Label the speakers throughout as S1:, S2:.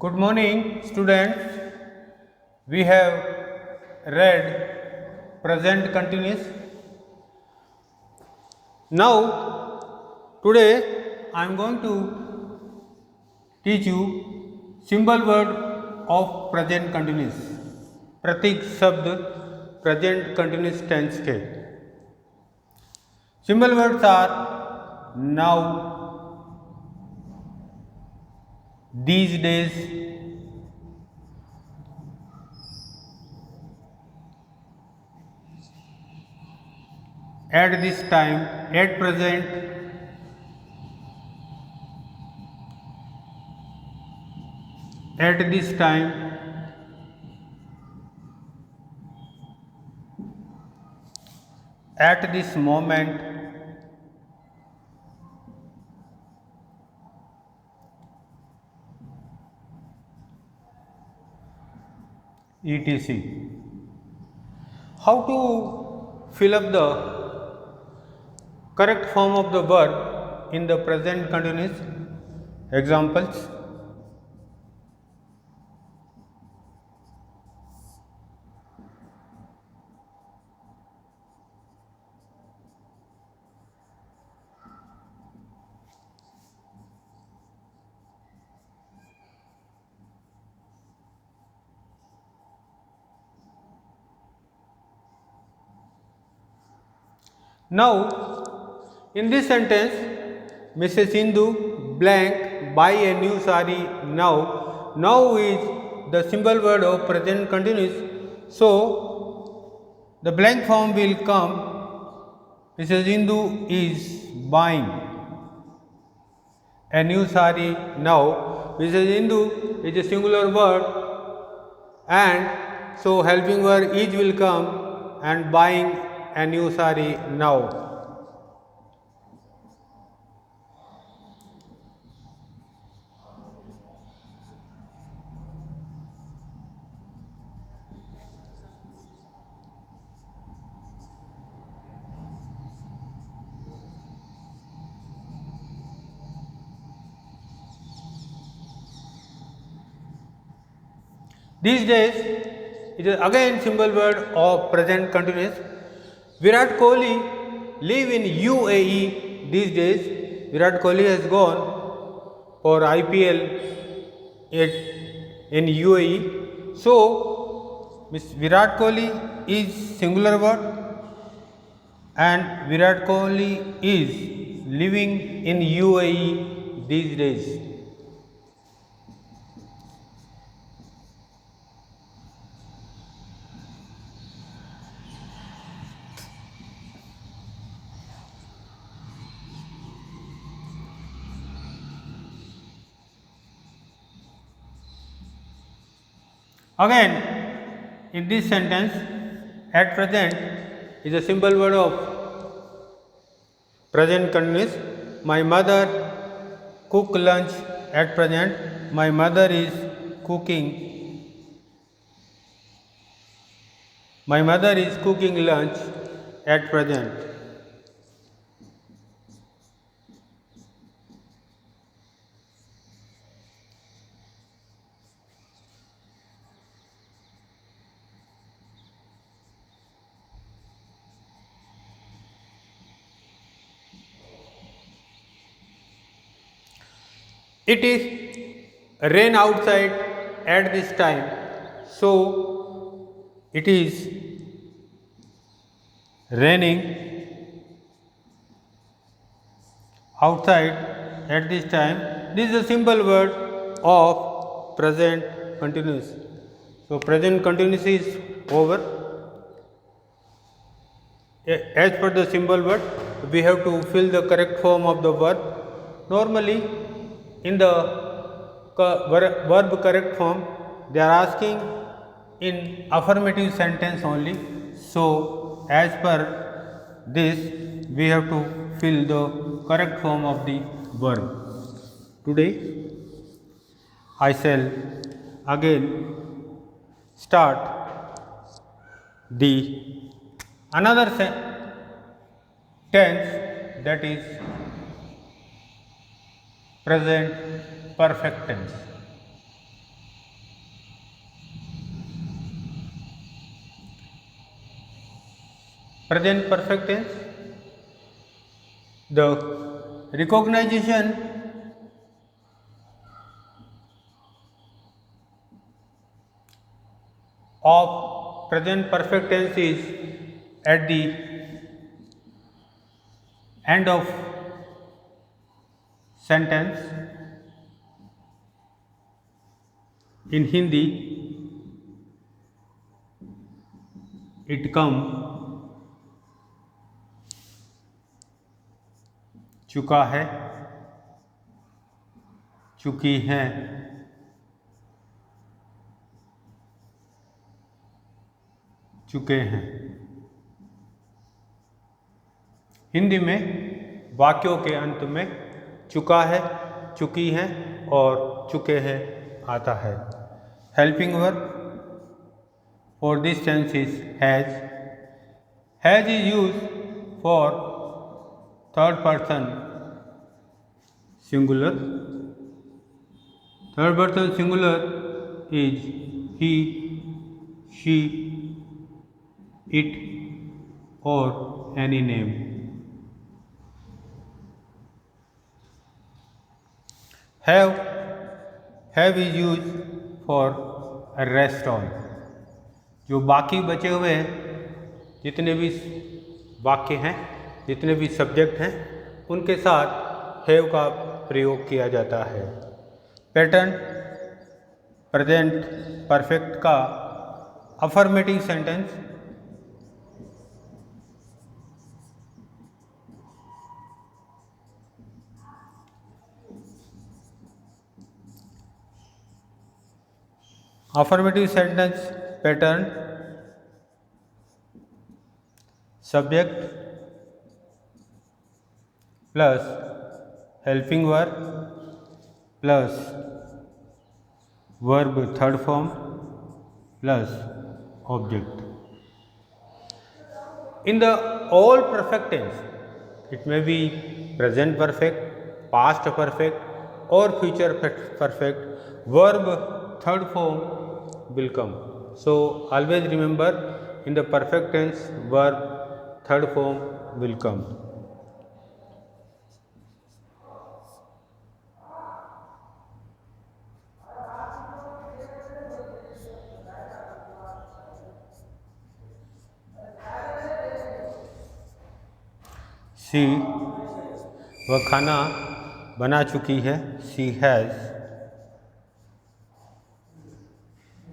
S1: Good morning, students. We have read present continuous. Now, today I am going to teach you symbol word of present continuous. प्रतीक शब्द present continuous tense के. Symbol words are now, these days, at this time, at present, at this time, at this moment, etc. How to fill up the correct form of the verb in the present continuous? Examples. Now, in this sentence, Mrs. Sindhu blank buy a new sari now. Now is the symbol word of present continuous. So, the blank form will come. Mrs. Sindhu is buying a new sari now. Mrs. Sindhu is a singular word, and so helping word is will come and buying a new sari now. These days, it is again symbol word of present continuous. Virat Kohli live in UAE these days. Virat Kohli has gone for IPL in UAE. So, Virat Kohli is singular word, and Virat Kohli is living in UAE these days. Again, in this sentence, at present is a symbol word of present continuous. My mother cook lunch at present. My mother is cooking. My mother is cooking lunch at present. It is rain outside at this time, so it is raining outside at this time. This is a simple word of present continuous. So, present continuous is over. As per the symbol word, we have to fill the correct form of the verb. Normally, in the verb correct form, they are asking in affirmative sentence only. So, as per this, we have to fill the correct form of the verb. Today, I shall again start the another tense, that is present perfect tense. present perfect tense. The recognition of present perfect tense is at the end of sentence. In Hindi, it come चुका है, चुकी हैं, चुके हैं। हिंदी में वाक्यों के अंत में चुका है, चुकी हैं और चुके हैं आता है। Helping verb for this tense is has. Has is use for third person singular. Third person singular is he, she, it और any name. Have is use for rest all. जो बाकी बचे हुए जितने भी वाक्य हैं, जितने भी सब्जेक्ट हैं, उनके साथ हैव का प्रयोग किया जाता है। पैटर्न प्रेजेंट परफेक्ट का affirmative sentence. Affirmative sentence pattern subject plus helping verb plus verb third form plus object. In the all perfect tense, it may be present perfect, past perfect or future perfect, verb third form will come. So always remember, in the perfect tense verb third form will come. She वह खाना बना चुकी है। She has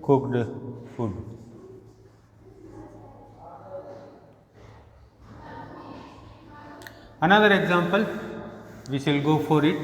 S1: cooked food. Another example, we shall go for it.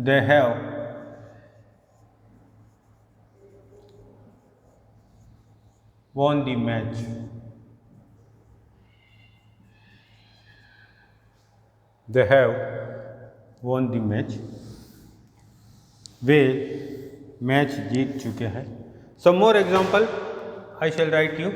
S1: They have won the match. They have won the match. वे match जीत चुके हैं। Some more example I shall write you.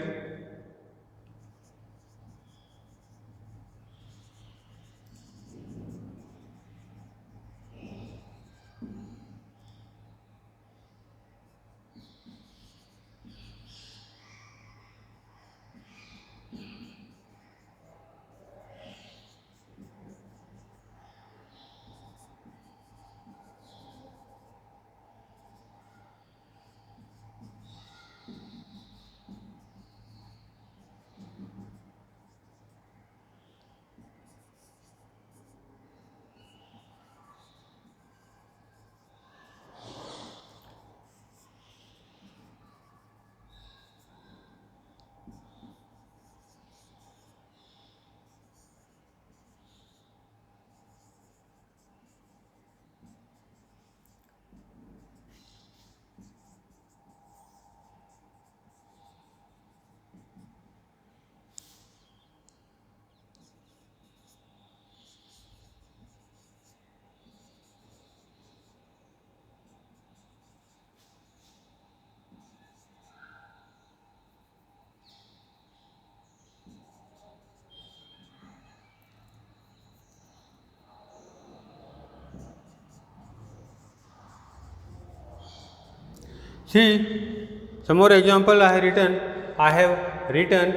S1: See, some more example I have written. I have written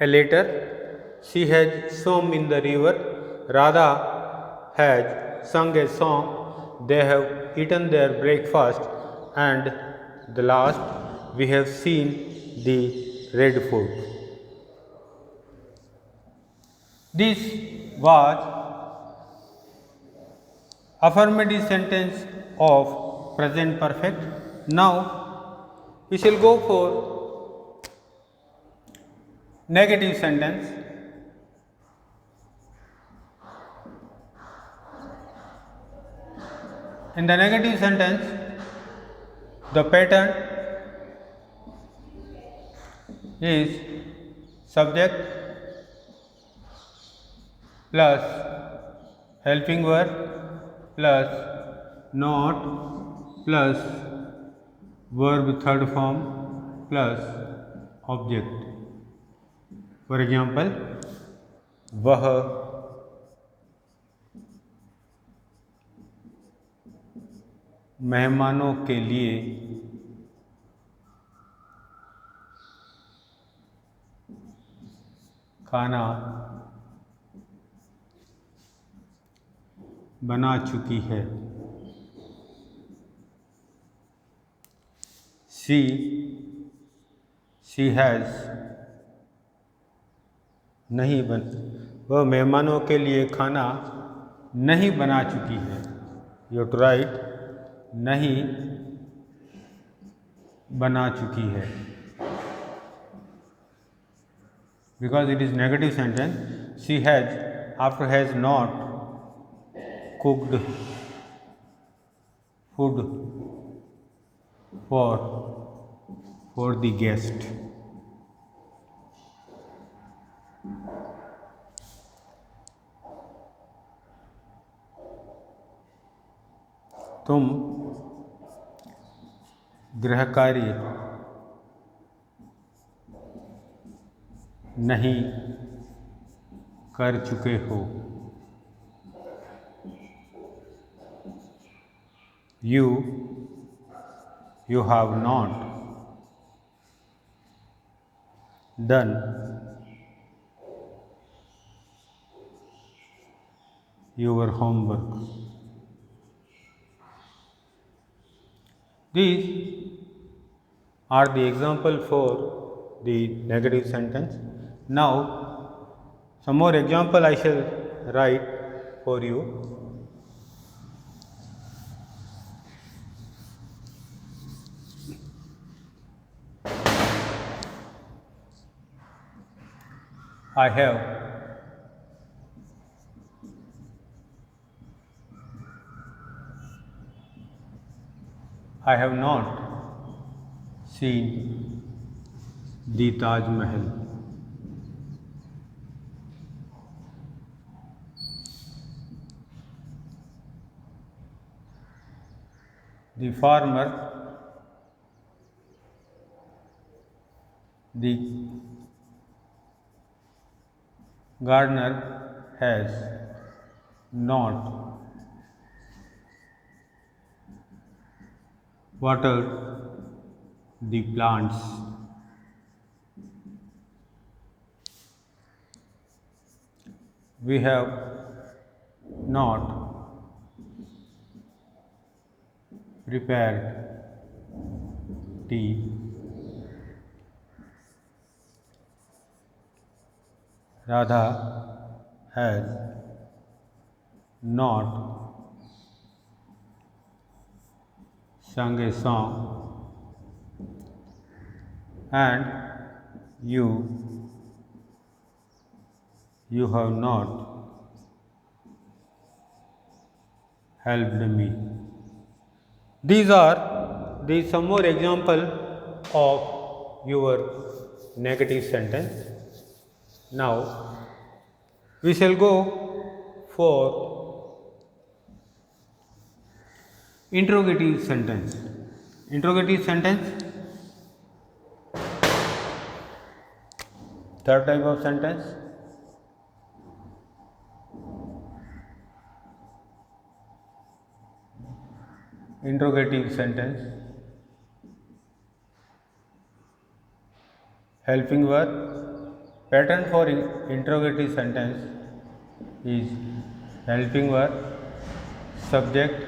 S1: a letter. She has swum in the river. Radha has sung a song. They have eaten their breakfast. And the last, we have seen the red food. This was affirmative sentence of present perfect. Now we shall go for negative sentence. In the negative sentence, the pattern is subject plus helping verb plus not plus verb third form plus object. For example, वह मेहमानों के लिए खाना बना चुकी है. she has नहीं बन वह मेहमानों के लिए खाना नहीं बना चुकी है. यू टू राइट नहीं बना चुकी है. Because it is negative sentence, she has after has not cooked food for the guest. तुम गृह कार्य नहीं कर चुके हो. you have not done your homework. These are the example for the negative sentence. Now some more example I shall write for you. I have not seen the Taj Mahal. The farmer, the gardener has not watered the plants. We have not prepared tea. Radha has not sung a song, and you have not helped me. These are some more example of your negative sentence. Now we shall go for interrogative sentence. Interrogative sentence, third type of sentence. Interrogative sentence. helping verb. Pattern for interrogative sentence is helping verb, subject,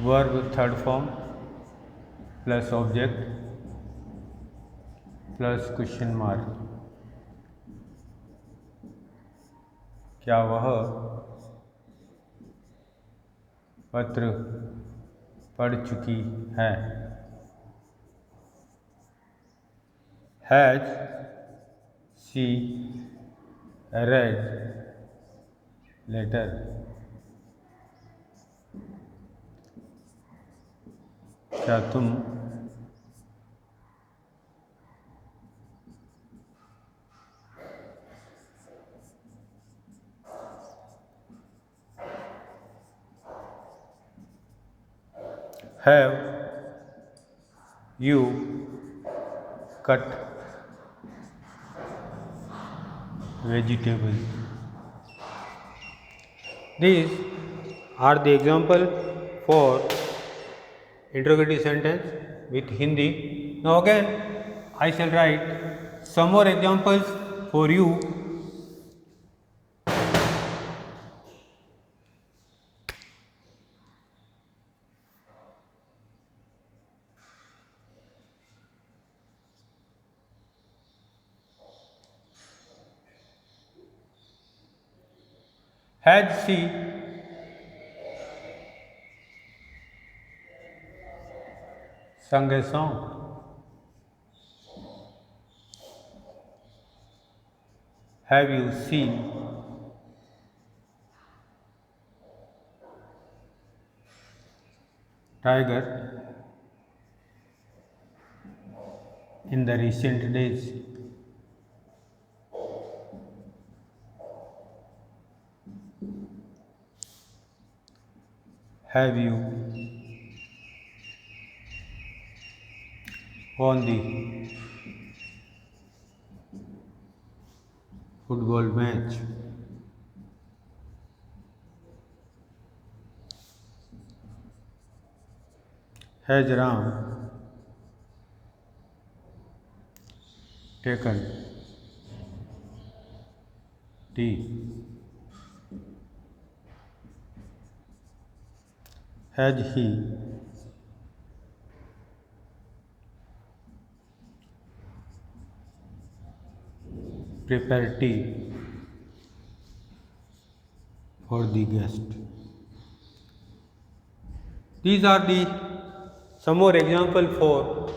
S1: verb third form plus object plus question mark. क्या वह पत्र पढ़ चुकी है? Has she read letter? क्या तुम have you cut vegetables? These are the example for interrogative sentence with Hindi. Now again I shall write some more examples for you. Has she sung a song? Have you seen tiger in the recent days? Have you won the football match? Has Ram taken tea? Has he prepared tea for the guest? These are the some more example for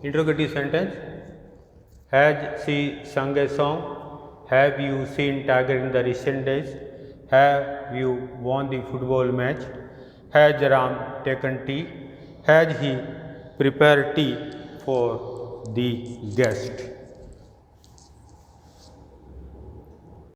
S1: interrogative sentence. Has she sung a song? Have you seen tiger in the recent days? Have you won the football match? Has Ram taken tea? Has he prepared tea for the guest?